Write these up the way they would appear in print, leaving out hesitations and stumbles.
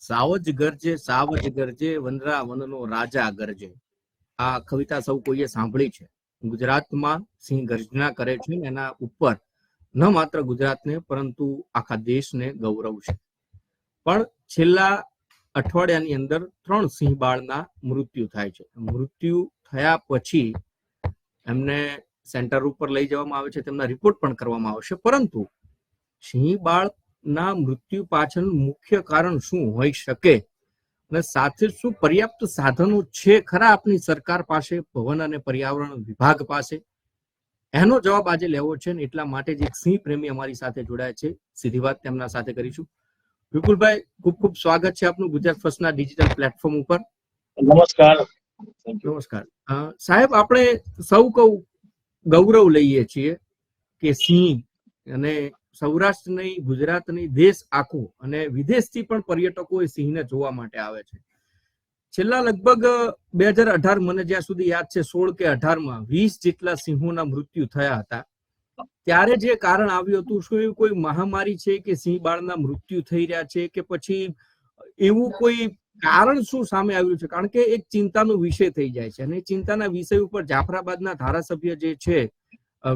સાવજ ગરજે વનરા વનનો રાજા ગરજે. આ કવિતા સૌ કોઈએ સાંભળી છે. ગુજરાતમાં સિંહ ગર્જના કરે છે, એના ઉપર ન માત્ર ગુજરાતને પરંતુ આખા દેશને ગૌરવ છે. પણ છેલ્લા અઠવાડિયાની અંદર 3 સિંહ બાળના મૃત્યુ થાય છે. મૃત્યુ થયા પછી એમને સેન્ટર ઉપર લઈ જવામાં આવે છે, તેમના રિપોર્ટ પણ કરવામાં આવશે. પરંતુ સિંહ બાળના મૃત્યુ પાછળનું મુખ્ય કારણ શું હોઈ શકે અને સાથે શું પર્યાપ્ત સાધનો છે ખરા આપની સરકાર પાસે, ભવન અને પર્યાવરણ વિભાગ પાસે? એનો જવાબ આજે લેવો છે ને એટલા માટે જ એક સિંહ પ્રેમી અમારી સાથે જોડાય છે. સીધી વાત તેમના સાથે કરીશું. વિપુલભાઈ, ખૂબ ખૂબ સ્વાગત છે આપનું ગુજરાત ફર્સ્ટના ડિજિટલ પ્લેટફોર્મ ઉપર. નમસ્કાર. નમસ્કાર સાહેબ, આપણે સૌ ગૌરવ લઈએ છીએ કે સિંહ અને સૌરાષ્ટ્રની, ગુજરાતની, દેશ આખું અને વિદેશથી પણ પર્યટકો એ સિંહને જોવા માટે આવે છે. છેલ્લા લગભગ 2018, મને જ્યાં સુધી યાદ છે, 16 કે 18માં 20 જેટલા સિંહોના મૃત્યુ થયા હતા. ત્યારે જે કારણ આવ્યું હતું, શું એવું કોઈ મહામારી છે કે સિંહ બાળના મૃત્યુ થઈ રહ્યા છે કે પછી એવું કોઈ કારણ શું સામે આવ્યું છે? કારણ કે એક ચિંતાનો વિષય થઈ જાય છે અને ચિંતાના વિષય ઉપર જાફરાબાદના ધારાસભ્ય જે છે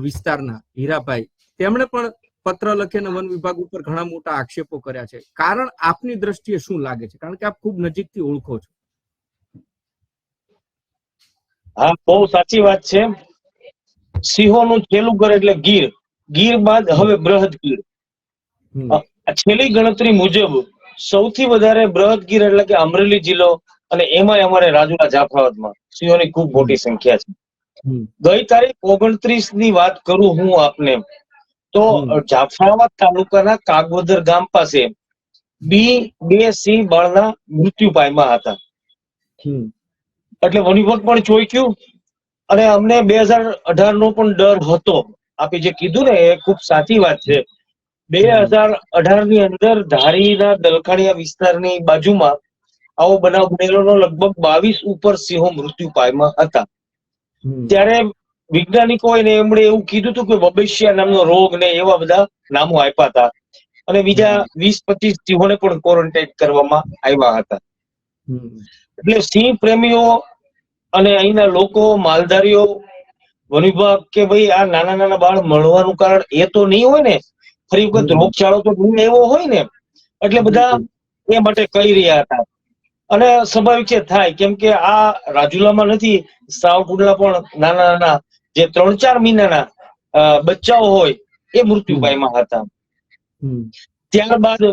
વિસ્તારના, હીરાભાઈ, તેમણે પણ પત્ર લખીને વન વિભાગ ઉપર ઘણા મોટા આક્ષેપો કર્યા છે. કારણ આપની દ્રષ્ટિએ શું લાગે છે? કારણ કે આપ ખૂબ નજીકથી ઓળખો છો. હા, બહુ સાચી વાત છે. સિંહોનું છેલ્લું ઘર એટલે ગીર. ગીર બાદ હવે બૃહદગીર. છેલ્લી ગણતરી મુજબ સૌથી વધારે બૃહદગીર એટલે કે અમરેલી જિલ્લો, અને એમાંય અમારે રાજુલા જાફરાબાદમાં સિંહોની ખૂબ મોટી સંખ્યા છે. ગઈ તારીખ 29 ની વાત કરું હું આપને, તો જાફરાબાદ તાલુકાના કાગવદર ગામ પાસે બે સિંહ બાળના મૃત્યુ પામ્યા હતા. એટલે વન વિભાગ પણ ચોંક્યું અને અમને 2018 નો પણ ડર હતો. આપે જે કીધું ને એ ખૂબ સાચી વાત છે. 2018 ની અંદર ધારીના દલખાણીયા વિસ્તારની બાજુમાં આવો બનાવ બનેલો. લગભગ 22 ઉપર સિંહો મૃત્યુ પામ્યા હતા. ત્યારે વૈજ્ઞાનિકો એમણે એવું કીધું હતું કે વબેશિયા નામનો રોગ ને એવા બધા નામો આપ્યા હતા, અને બીજા 20-25 સિંહોને પણ ક્વોરન્ટાઇન કરવામાં આવ્યા હતા. એટલે સિંહ પ્રેમીઓ અને અહીંના લોકો, માલધારીઓ, વન વિભાગ કે ભાઈ આ નાના નાના બાળ મળવાનું કારણ એ તો નહીં હોય ને, ફરી વખત રોગચાળો તો નહીં એવો હોય ને, એટલે બધા એ માટે કહી રહ્યા હતા. અને સ્વાભાવિક છે, થાય, કેમ કે આ રાજુલામાં નથી, સાવકુંડલા પણ નાના નાના જે 3-4 મહિનાના બચ્ચાઓ હોય એ મૃત્યુ પામ્યા હતા. ત્યારબાદ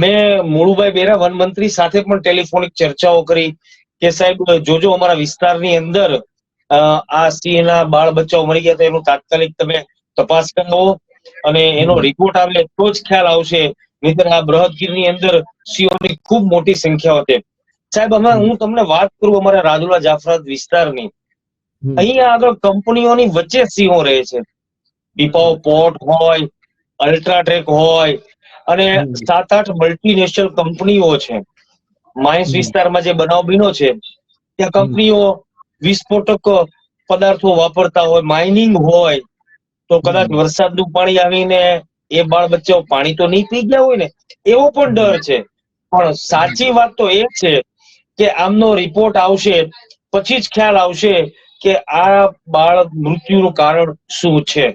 મેં મુળુભાઈ બેરા વન મંત્રી સાથે પણ ટેલિફોનિક ચર્ચાઓ કરી કે સાહેબ જોજો, અમારા વિસ્તારની અંદર આ સિંહના બાળ બચ્ચાઓ મરી ગયા હતા, એનું તાત્કાલિક તમે તપાસ કરો અને એનો રિપોર્ટ આવે તો જ ખ્યાલ આવશે, નહીંતર આ બૃહદગીરની અંદર સિંહોની ખૂબ મોટી સંખ્યા હતી. સાહેબ, હવે હું તમને વાત કરું અમારા રાજુલા જાફરાબાદ વિસ્તારની. અહીંયા આગળ કંપનીઓની વચ્ચે સિંહો રહે છે. પીપાઓ પોર્ટ હોય, અલ્ટ્રાટેક હોય, અને 7-8 મલ્ટીનેશનલ કંપનીઓ છે. માઇન્સ વિસ્તારમાં જે બનાવ બન્યો છે ત્યાં કંપનીઓ વિસ્ફોટક પદાર્થો વાપરતા હોય, માઇનિંગ હોય, તો કદાચ વરસાદનું પાણી આવીને એ બાળ બચ્ચાઓ પાણી તો નહીં પી ગયા હોય ને, એવો પણ ડર છે. પણ સાચી વાત તો એ છે કે આમનો રિપોર્ટ આવશે પછી જ ખ્યાલ આવશે કે આ બાળ મૃત્યુનું કારણ શું છે.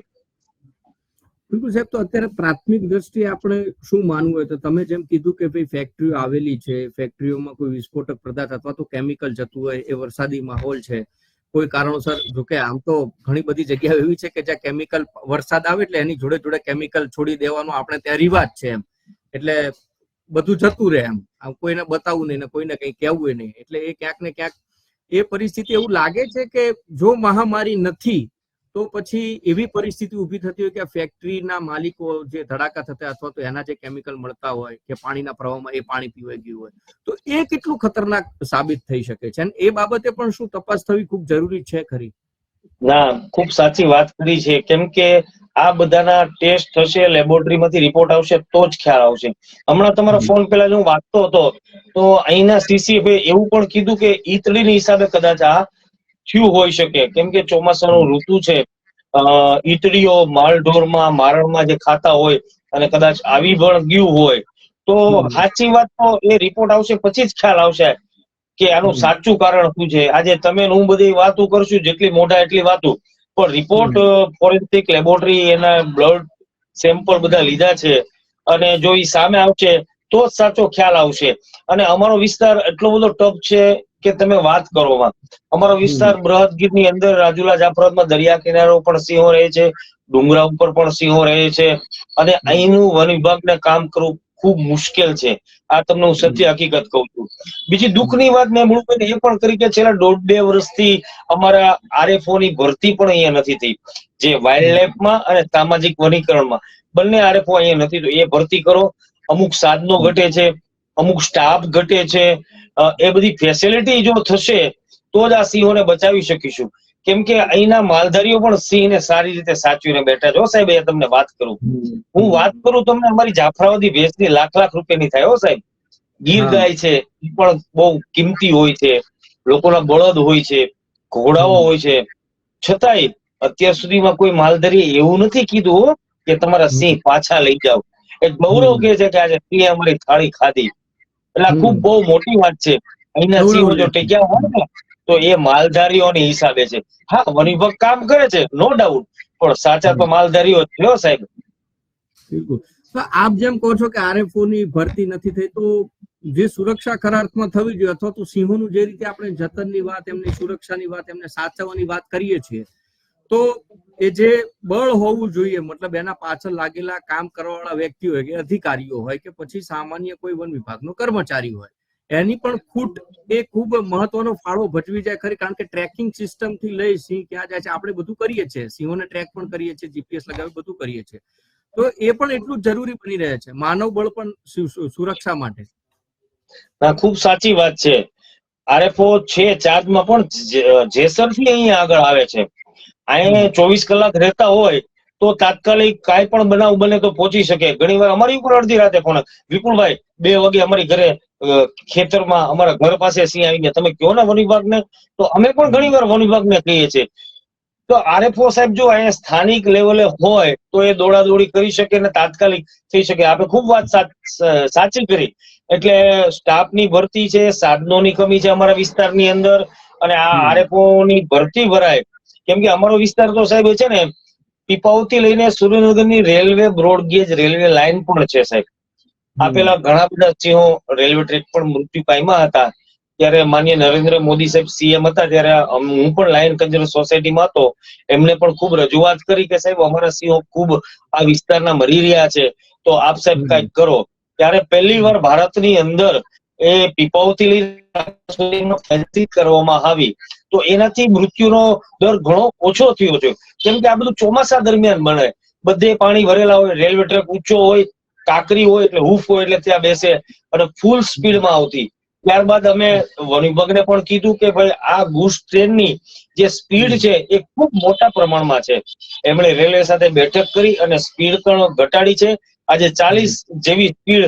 બિલકુલ સાહેબ, તો અત્યારે પ્રાથમિક દ્રષ્ટિએ આપણે શું માનવું હોય તો તમે જેમ કીધું કે ભાઈ ફેક્ટરીઓ આવેલી છે, ફેક્ટરીઓમાં કોઈ વિસ્ફોટક પદાર્થ અથવા તો કેમિકલ જતું હોય, એ વરસાદી માહોલ છે, કોઈ કારણોસર, જોકે આમ તો ઘણી બધી જગ્યાઓ એવી છે કે જ્યાં કેમિકલ, વરસાદ આવે એટલે એની જોડે જોડે કેમિકલ છોડી દેવાનો આપણે ત્યાં રિવાજ છે એમ, એટલે બધું જતું રહે એમ, આમ કોઈને બતાવવું નહીં ને કોઈને કંઈ કહેવું નહીં. એટલે એ ક્યાંક ને ક્યાંક એ પરિસ્થિતિ એવું લાગે છે કે જો મહામારી નથી તો પછી એવી પરિસ્થિતિ ઊભી થતી હોય કે ફેક્ટરીના માલિકો જે ધડાકા થતા અથવા તો એના જે કેમિકલ મળતા હોય કે પાણીના પ્રવાહમાં એ પાણી પીવાઈ ગયું હોય, તો એ કેટલું ખતરનાક સાબિત થઈ શકે છે અને એ બાબતે પણ શું તપાસ થવી ખૂબ જરૂરી છે ખરી? ના, ખૂબ સાચી વાત કરી છે. કેમ કે આ બધાના ટેસ્ટ થશે, લેબોરેટરીમાંથી રિપોર્ટ આવશે તો જ ખ્યાલ આવશે. હમણાં તમારા ફોન પહેલા હું વાંચતો હતો તો અહીંના સીસી એવું પણ કીધું કે ઈતળીની હિસાબે કદાચ આ થયું હોઈ શકે, કેમ કે ચોમાસાનું ઋતુ છે. ઈતળીઓ માલઢોરમાં, મારણમાં જે ખાતા હોય અને કદાચ આવી પણ ગયું હોય તો સાચી વાત તો એ રિપોર્ટ આવશે પછી જ ખ્યાલ આવશે કે આનું સાચું કારણ શું છે. આજે તમે હું બધી વાતો કરશું, જેટલી મોઢા એટલી વાતો, પણ રિપોર્ટ ફોરેન્સિક લેબોરેટરી એના બ્લડ સેમ્પલ બધા લીધા છે અને જો એ સામે આવશે તો જ સાચો ખ્યાલ આવશે. અને અમારો વિસ્તાર એટલો બધો ટફ છે કે તમે વાત કરો માં. અમારો વિસ્તાર બૃહદગીરની અંદર રાજુલા જાફરાબાદમાં દરિયા કિનારો પણ સિંહો રહે છે, ડુંગરા ઉપર પણ સિંહો રહે છે, અને અહીંનું વન વિભાગને કામ કરવું ખૂબ મુશ્કેલ છે. આ તમને હું સત્ય હકીકત કહું છું. બીજી દુઃખની વાત મેં મૂળ એ પણ કરી કે છેલ્લા 1.5-2 વર્ષથી અમારા આરએફઓ ની ભરતી પણ અહીંયા નથી થઈ. જે વાઇલ્ડ લાઈફમાં અને સામાજિક વનીકરણમાં બંને આરએફઓ અહીંયા નથી. તો એ ભરતી કરો. અમુક સાધનો ઘટે છે, અમુક સ્ટાફ ઘટે છે. એ બધી ફેસિલિટી જો થશે તો જ આ સિંહોને બચાવી શકીશું. કેમ કે અહીંના માલધારીઓ પણ સિંહને સારી રીતે સાચવીને બેઠા છે. હો સાહેબ, એ તમને વાત કરું, હું વાત કરું તમને, અમારી જાફરાબાદી ભેંસની લાખ રૂપિયાની થાય. હો સાહેબ, ગીર ગાય છે એ પણ બહુ કિંમતી હોય છે, લોકોના બળદ હોય છે, ઘોડાઓ હોય છે. છતાંય અત્યાર સુધીમાં કોઈ માલધારી એવું નથી કીધું કે તમારા સિંહ પાછા લઈ જાઓ. એક ગૌરવ કે છે કે આજે સિંહે અમારી થાળી ખાધી. એટલે ખૂબ બહુ મોટી વાત છે. અહીંના સિંહો જો ટેક્યા હોય ને તો એ માલધારીઓની હિસાબે છે. હા, વન વિભાગ કામ કરે છે, નો ડાઉટ, પણ સાચા તો માલધારીઓ જ છે સાહેબ. બિલકુલ. તો આપ જેમ કહો છો કે આરએફઓ ની ભરતી નથી થઈ, તો જે સુરક્ષા ખરા અર્થમાં થવી જોઈએ, અથવા તો સિંહોનું જે રીતે આપણે જતનની વાત, એમની સુરક્ષાની વાત, એમને સાચવવાની વાત કરીએ છીએ, તો એ જે બળ હોવું જોઈએ, મતલબ એના પાછળ લાગેલા કામ કરવાવાળા વ્યક્તિઓ હોય કે અધિકારીઓ હોય કે પછી સામાન્ય કોઈ વન વિભાગનો કર્મચારી હોય, એની પણ ખૂટ એ ખૂબ મહત્વનો ફાળો ભજવી જાય ખરી. કારણ કે ટ્રેકિંગ સિસ્ટમ થી લઈ સિંહ ક્યાં જાય છે આપણે બધું કરીએ છીએ, સિંહોને ટ્રેક પણ કરીએ છીએ, જીપીએસ લગાવી બધું કરીએ છીએ, તો એ પણ એટલું જ જરૂરી બની રહે છે, માનવ બળ પણ સુરક્ષા માટે. ના, ખૂબ સાચી વાત છે. આરએફઓ છે ચાર્જમાં, પણ જેસર થી અહીંયા આગળ આવે છે. અહીંયા 24 કલાક રહેતા હોય તો તાત્કાલિક કાંઈ પણ બનાવ બને તો પહોંચી શકે. ઘણી વાર અમારી ઉપર અડધી રાતે ફોન, વિપુલભાઈ 2 વાગે અમારી ઘરે ખેતરમાં અમારા ઘર પાસે સિંહ આવી ગયા, તમે કહો ને વન વિભાગને. તો અમે પણ ઘણી વાર વન વિભાગને કહીએ છીએ. તો આરએફઓ સાહેબ જો અહીંયા સ્થાનિક લેવલે હોય તો એ દોડાદોડી કરી શકે ને તાત્કાલિક થઈ શકે. આપણે ખૂબ વાત સાચી કરી. એટલે સ્ટાફની ભરતી છે, સાધનોની કમી છે અમારા વિસ્તારની અંદર, અને આ આરએફઓ ની ભરતી ભરાય. કેમ કે અમારો વિસ્તાર તો સાહેબ છે ને, પીપાઉથી લઈને સુરેન્દ્રનગરની રેલવે બ્રોડગેજ રેલવે લાઇન પણ છે સાહેબ. આ પેલા ઘણા બધા સિંહો રેલવે ટ્રેક પર મૃત્યુ પામ્યા હતા. ત્યારે માન્ય નરેન્દ્ર મોદી સાહેબ સીએમ હતા, ત્યારે હું પણ લાયન કન્ઝર્વ સોસાયટીમાં હતો. એમને પણ ખૂબ રજૂઆત કરી કે સાહેબ અમારા સિંહો ખૂબ આ વિસ્તારના મરી રહ્યા છે, તો આપ સાહેબ કઈક કરો. ત્યારે પહેલી વાર ભારતની અંદર એ પીપાઉથી લઈને કરવામાં આવી, તો એનાથી મૃત્યુનો દર ઘણો ઓછો થયો છે. કેમ કે આ બધું ચોમાસા દરમિયાન બને, બધે પાણી ભરેલા હોય, રેલવે ટ્રેક ઊંચો હોય, કાંકરી હોય એટલે હૂફ હોય એટલે ત્યાં બેસે, અને ફૂલ સ્પીડમાં આવતી. ત્યારબાદ અમે વન વિભાગને પણ કીધું કે ભાઈ આ ગુડ્સ ટ્રેનની જે સ્પીડ છે એ ખૂબ મોટા પ્રમાણમાં છે. એમણે રેલવે સાથે બેઠક કરી અને સ્પીડ પણ ઘટાડી છે. આજે 40 જેવી સ્પીડ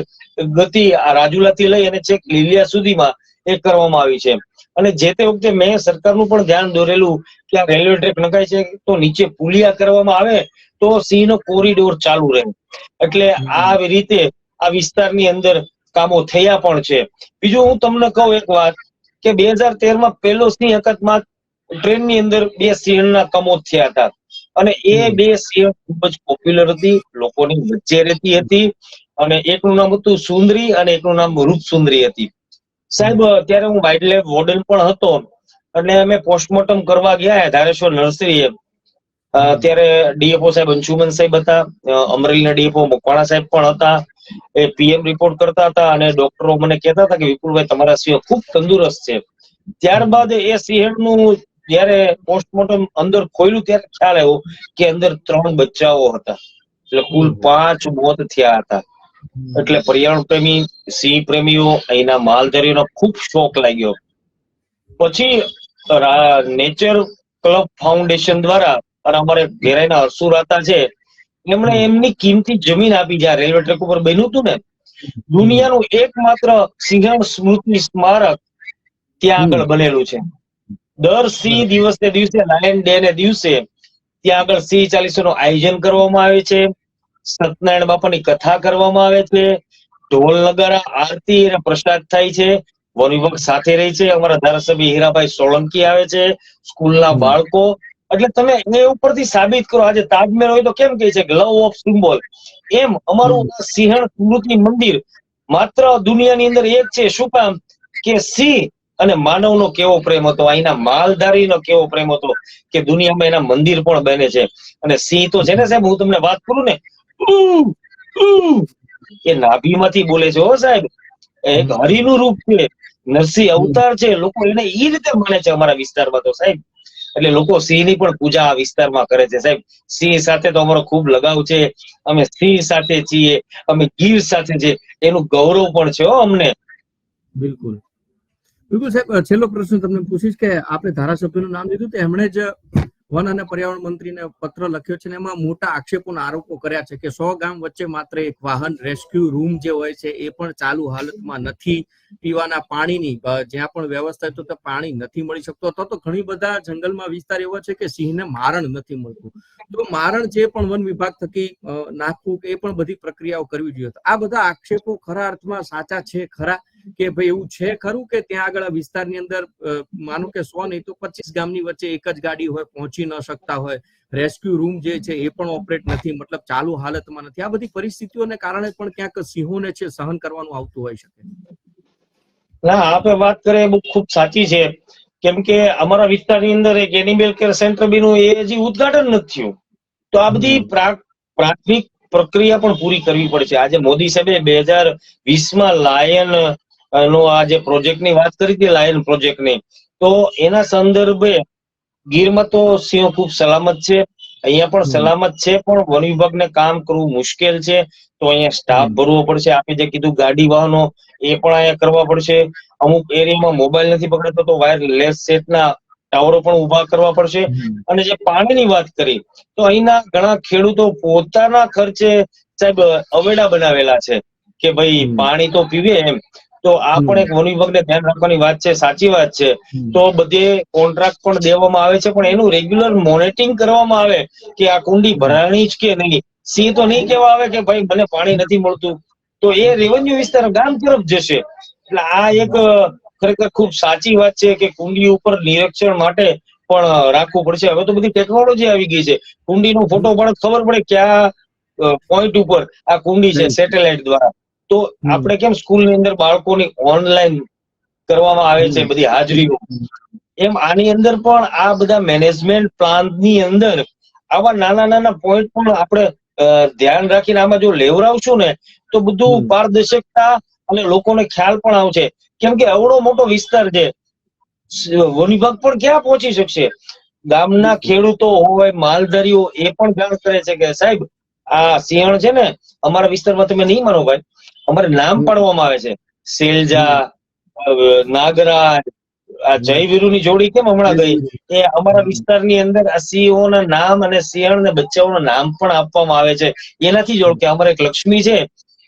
ગતિ આ રાજુલાથી લઈ અને છેક લીલિયા સુધીમાં એ કરવામાં આવી છે. અને જે તે વખતે મેં સરકારનું પણ ધ્યાન દોરેલું કે આ રેલવે ટ્રેક નખાય છે તો નીચે પુલિયા કરવામાં આવે તો સિંહનો કોરિડોર ચાલુ રહે. એટલે આ રીતે આ વિસ્તારની અંદર કામો થયા પણ છે. બીજું હું તમને કહું એક વાત કે 2013માં પહેલો સિંહ અકસ્માત ટ્રેનની અંદર 2 સિંહના કમોત થયા હતા, અને એ 2 સિંહ ખૂબ જ પોપ્યુલર હતી, લોકોની વચ્ચે રહેતી હતી, અને એકનું નામ હતું સુંદરી અને એકનું નામ રૂપસુંદરી હતી. સાહેબ ત્યારે હું વાઇલ્ડ લાઈફ વોર્ડન પણ હતો, અને અમે પોસ્ટમોર્ટમ કરવા ગયા ધારેશ્વર નર્સરીએ. ત્યારે ડીએફઓ સાહેબ અંશુમન સાહેબ હતા, અમરેલીના ડીએફઓ મકવાણા સાહેબ પણ હતા. એ પીએમ રિપોર્ટ કરતા હતા, અને ડોક્ટરો મને કહેતા હતા કે વિપુલભાઈ તમારા સિંહ ખૂબ તંદુરસ્ત છે. ત્યારબાદ એ સિંહણનું જયારે પોસ્ટમોર્ટમ અંદર ખોલ્યું ત્યારે ખ્યાલ આવ્યો કે અંદર 3 બચ્ચાઓ હતા, એટલે કુલ 5 મોત થયા હતા. એટલે પર્યાવરણ પ્રેમી, સિંહ પ્રેમીઓ, અહીંના માલધારીઓનો ખૂબ શોખ લાગ્યો. પછી નેચર ક્લબ ફાઉન્ડેશન દ્વારા, અને અમારે ઘેરાઈના હરસુરાતા છે, એમણે એમની કિંમતી જમીન આપી. જ્યાં રેલવે ટ્રેક ઉપર બન્યું હતું ને, દુનિયાનું એકમાત્ર સિંહણ સ્મૃતિ સ્મારક ત્યાં આગળ બનેલું છે. દર સિંહ દિવસે દિવસે, લાયન ડે ને દિવસે ત્યાં આગળ સિંહ ચાલીસાનું આયોજન કરવામાં આવે છે, સત્યનારાયણ બાપાની કથા કરવામાં આવે છે, ઢોલ નગારા, આરતી અને પ્રસાદ થાય છે. વન વિભાગ સાથે રહી છે. અમારા ધારાસભ્ય હીરાભાઈ સોલંકી આવે છે, સ્કૂલના બાળકો. એટલે તમે એ ઉપરથી સાબિત કરો. આજે તાજમહેલ હોય તો કેમ કહે છે કે લવ ઓફ સિમ્બોલ, એમ અમારું સિંહણ સ્મૃતિ મંદિર માત્ર દુનિયાની અંદર એક છે. શું કામ? કે સિંહ અને માનવનો કેવો પ્રેમ હતો, અહીંના માલધારીનો કેવો પ્રેમ હતો કે દુનિયામાં એના મંદિર પણ બને છે. અને સિંહ તો છે ને સાહેબ, હું તમને વાત કરું ને, એ નાભીમાંથી બોલે છે હો સાહેબ. એક હરિનું રૂપ છે, નરસિંહ અવતાર છે. લોકો એને ઈ રીતે માને છે અમારા વિસ્તારમાં તો સાહેબ. એટલે લોકો સિંહની પણ પૂજા આ વિસ્તારમાં કરે છે સાહેબ. સિંહ સાથે તો અમારો ખૂબ લગાવ છે. અમે સિંહ સાથે છીએ, અમે ગીર સાથે છે, એનું ગૌરવ પણ છે હો અમને. બિલકુલ બિલકુલ સાહેબ, છેલ્લો પ્રશ્ન તમને પૂછીશ કે આપણે ધારાસભ્યનું નામ લીધું તો એમણે જ વન અને પર્યાવરણ મંત્રીને પત્ર લખ્યો છે ને એમાં મોટા આક્ષેપોના આરોપો કર્યા છે કે 100 ગામ વચ્ચે માત્ર એક વાહન રેસ્ક્યુ રૂમ જે હોય છે એ પણ ચાલુ હાલતમાં નથી. પીવાના પાણીની જ્યાં પણ વ્યવસ્થા તો તે પાણી નથી મળી શકતો, અથવા તો ઘણી બધા જંગલમાં વિસ્તાર એવો છે કે સિંહને મારણ નથી મળતું. તો મારણ જે પણ વન વિભાગ થકી નાખવું એ પણ બધી પ્રક્રિયાઓ કરવી જોઈએ. આ બધા આક્ષેપો ખરા અર્થમાં સાચા છે ખરા? કે ભાઈ એવું છે ખરું કે ત્યાં આગળ વિસ્તારની અંદર માનો કે 100 નહીં તો 25 ગામની વચ્ચે એક જ ગાડી હોય, પહોંચી ન શકતા હોય, રેસ્ક્યુ રૂમ જે છે એ પણ ઓપરેટ નથી, મતલબ ચાલુ હાલતમાં નથી. આ બધી પરિસ્થિતિઓને કારણે પણ ક્યાંક સિંહોને છે સહન કરવાનું આવતું હોય શકે. ના, આપણે વાત કરીએ બહુ ખૂબ સાચી છે. કેમ કે અમારા વિસ્તારની અંદર એક એનિમલ કેર સેન્ટર બીનું એ હજી ઉદ્ઘાટન નથી થયું. તો આ બધી પ્રાથમિક પ્રક્રિયા પણ પૂરી કરવી પડશે. આજે મોદી સાહેબે 2020માં લાયન નો આ જે પ્રોજેક્ટની વાત કરી હતી, લાયન પ્રોજેક્ટની, તો એના સંદર્ભે ગીરમાં તો સિંહો ખૂબ સલામત છે, અહીંયા પણ સલામત છે. પણ વન વિભાગને કામ કરવું મુશ્કેલ છે. તો અહીંયા સ્ટાફ ભરવો પડશે. આપણે જે કીધું ગાડી વાહનો, એ પણ અહીંયા કરવા પડશે. અમુક એરિયામાં મોબાઈલ નથી પકડાતો તો વાયરલેસ સેટના ટાવરો પણ ઉભા કરવા પડશે. અને જે પાણીની વાત કરી, તો અહીંના ઘણા ખેડૂતો પોતાના ખર્ચે સાહેબ અવેડા બનાવેલા છે કે ભાઈ પાણી તો પીવે એમ. તો આ પણ એક વન વિભાગને ધ્યાન રાખવાની વાત છે. સાચી વાત છે. તો બધે કોન્ટ્રાક્ટ પણ દેવામાં આવે છે, પણ એનું રેગ્યુલર મોનિટરિંગ કરવામાં આવે કે આ કુંડી ભરાણી જ કે નહીં. સિંહ તો નહીં કેવા આવે કે ભાઈ મને પાણી નથી મળતું, તો એ રેવન્યુ વિસ્તાર ગામ તરફ જશે. એટલે આ એક ખરેખર ખૂબ સાચી વાત છે કે કુંડી ઉપર નિરીક્ષણ માટે પણ રાખવું પડશે. હવે તો બધી ટેકનોલોજી આવી ગઈ છે. કુંડીનો ફોટો પણ ખબર પડે ક્યાં પોઈન્ટ ઉપર આ કુંડી છે સેટેલાઇટ દ્વારા. તો આપણે કેમ સ્કૂલની અંદર બાળકોની ઓનલાઈન કરવામાં આવે છે બધી હાજરીઓ, એમ આની અંદર પણ આ બધા મેનેજમેન્ટ પ્લાનની અંદર આવા નાના નાના પોઈન્ટ પણ આપણે ધ્યાન રાખીને આમાં જો લેવરાવશું ને તો બધું પારદર્શકતા અને લોકોને ખ્યાલ પણ આવશે. કેમ કે એવડો મોટો વિસ્તાર છે, વન વિભાગ પણ ક્યાં પહોંચી શકશે? ગામના ખેડૂતો હોય, માલધારીઓ, એ પણ જાણ કરે છે કે સાહેબ આ સિંહણ છે ને અમારા વિસ્તારમાં, તમે નહીં માનો ભાઈ, અમારે નામ પાડવામાં આવે છે. સેલજા, નાગરાજ, આ જયવીરુની જોડી કેમ હમણાં ગઈ, એ અમારા વિસ્તારની અંદર આ સિંહોના નામ અને સિંહણ ને બચ્ચાઓના નામ પણ આપવામાં આવે છે. એનાથી જ ઓળખે. અમારે એક લક્ષ્મી છે,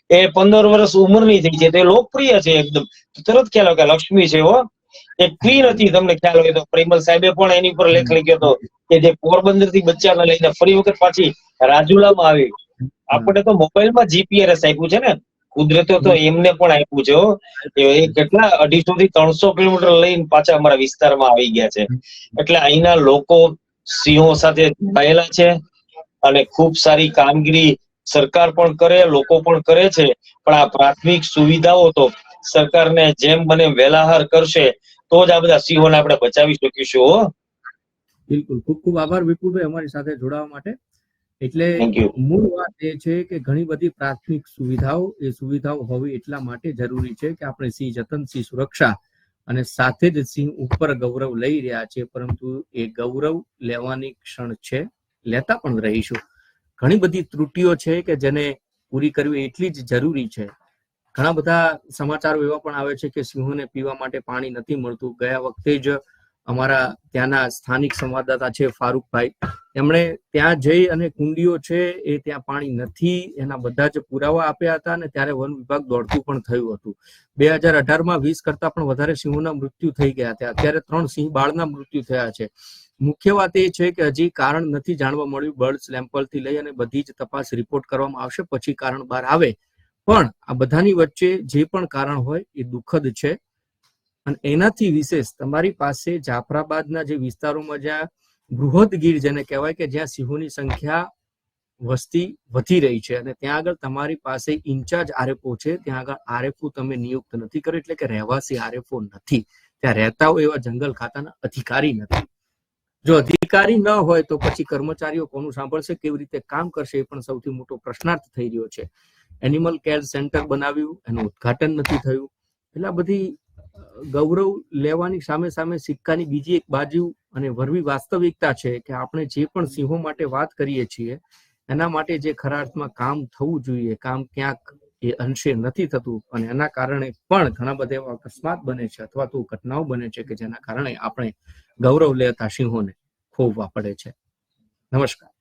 એ 15 વર્ષ ઉંમરની થઈ છે, તે લોકપ્રિય છે એકદમ. તરત ખ્યાલ આવે કે લક્ષ્મી છે હો. એક ક્વીન હતી, તમને ખ્યાલ હોય તો પ્રેમલ સાહેબે પણ એની પર લેખ લખ્યો હતો કે જે પોરબંદર થી બચ્ચાને લઈને ફરી વખત પાછી રાજુલામાં આવી. આપણે તો મોબાઈલમાં જીપીઆરએસ આપ્યું છે ને, કુદરતે તો એમને પણ આપ્યું છે હો. એ કેટલા 250 થી 300 કિલોમીટર લઈને પાછા અમારા વિસ્તારમાં આવી ગયા છે. એટલે અહીંના લોકો સિંહો સાથે જોડાયેલા છે અને ખૂબ સારી કામગીરી સરકાર પણ કરે, લોકો પણ કરે છે. પણ આ પ્રાથમિક સુવિધાઓ તો સરકારને જેમ બને વેલાહાર કરશે તો જ આ બધા સિંહોને આપણે બચાવી શકીશું હો. બિલકુલ, ખૂબ ખૂબ આભાર વિપુલભાઈ અમારી સાથે જોડાવા માટે. એટલે થેન્ક યુ. મૂળ વાત એ છે કે ઘણી બધી પ્રાથમિક સુવિધાઓ, એ સુવિધાઓ હોવી એટલા માટે જરૂરી છે કે આપણે સિંહ જતન, સિંહ સુરક્ષા અને સાથે જ સિંહ ઉપર ગૌરવ લઈ રહ્યા છે, પરંતુ એ ગૌરવ લેવાની ક્ષણ છે, લેતા પણ રહીશું. ઘણી બધી ત્રુટીઓ છે કે જેને પૂરી કરવી એટલી જ જરૂરી છે. ઘણા બધા સમાચારો એવા પણ આવે છે કે સિંહોને પીવા માટે પાણી નથી મળતું. ગયા વખતે જ અમારા ત્યાંના સ્થાનિક સંવાદદાતા છે ફારૂકભાઈ, એમણે ત્યાં જઈ અને કુંડીઓ છે એ ત્યાં પાણી નથી એના બધા જ પુરાવા આપ્યા હતા, અને ત્યારે વન વિભાગ દોડતું પણ થયું હતું. 2018માં 20 કરતા પણ વધારે સિંહોના મૃત્યુ થઈ ગયા હતા. અત્યારે 3 સિંહ બાળના મૃત્યુ થયા છે. મુખ્ય વાત એ છે કે હજી કારણ નથી જાણવા મળ્યું. બર્ડ સેમ્પલથી લઈ અને બધી જ તપાસ રિપોર્ટ કરવામાં આવશે, પછી કારણ બહાર આવે પણ આ બધાની વચ્ચે જે પણ કારણ હોય એ દુઃખદ છે. અને એનાથી વિશેષ તમારી પાસે જાફરાબાદના જે વિસ્તારોમાં જ્યાં બૃહદ ગીર જેને કહેવાય કે જ્યાં સિંહોની સંખ્યા વસ્તી વધી રહી છે અને ત્યાં આગળ તમારી પાસે ઇન્ચાર્જ આરએફઓ છે, ત્યાં આગળ આરએફઓ તમે નિયુક્ત નથી કર્યો, એટલે કે રહેવાસી આરએફઓ નથી, ત્યાં રહેતા હોય એવા જંગલ ખાતાના અધિકારી નથી. જો અધિકારી ન હોય તો પછી કર્મચારીઓ કોનું સાંભળશે, કેવી રીતે કામ કરશે, એ પણ સૌથી મોટો પ્રશ્નાર્થ થઈ રહ્યો છે. એનિમલ કેર સેન્ટર બનાવ્યું, એનું ઉદ્ઘાટન નથી થયું. એટલે બધી ગૌરવ લેવાની સામે સામે સિક્કાની બીજી એક બાજુ અને વરવી વાસ્તવિકતા છે કે આપણે જે પણ સિંહો માટે વાત કરીએ છીએ એના માટે જે ખરા અર્થમાં કામ થવું જોઈએ, કામ ક્યાંક એ અંશે નથી થતું અને એના કારણે પણ ઘણા બધા એવા અકસ્માત બને છે અથવા તો ઘટનાઓ બને છે કે જેના કારણે આપણે ગૌરવ લેતા સિંહોને ખોવવા પડે છે. નમસ્કાર.